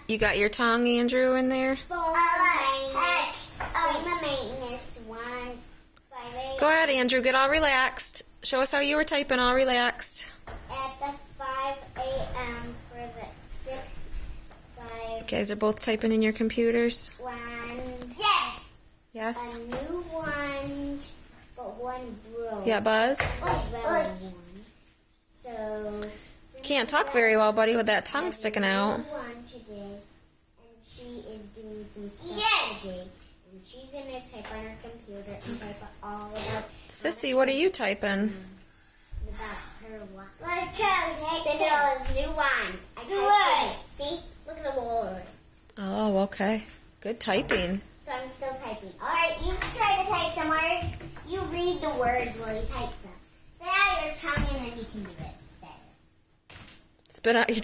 You got your tongue, Andrew, in there? Go ahead, Andrew. Get all relaxed. Show us how you were typing all relaxed. At the 5 a.m. for the 6, 5. You guys are both typing in your computers? One. Yes. Yes? A new one, but one broke. Yeah, Buzz? One. So. Can't talk very well, buddy, with that tongue sticking out. One today, and she is doing some stuff today. And she's going to type on her computer and type all about... Sissy, what are you typing? About her what? Cinderella's new one. I typed it. See? Look at the words. Oh, okay. Good typing. So I'm still typing. Alright, you try to type some words. You read the words while you type them. Spit out your tongue and then you can do it better. Spit out your tongue.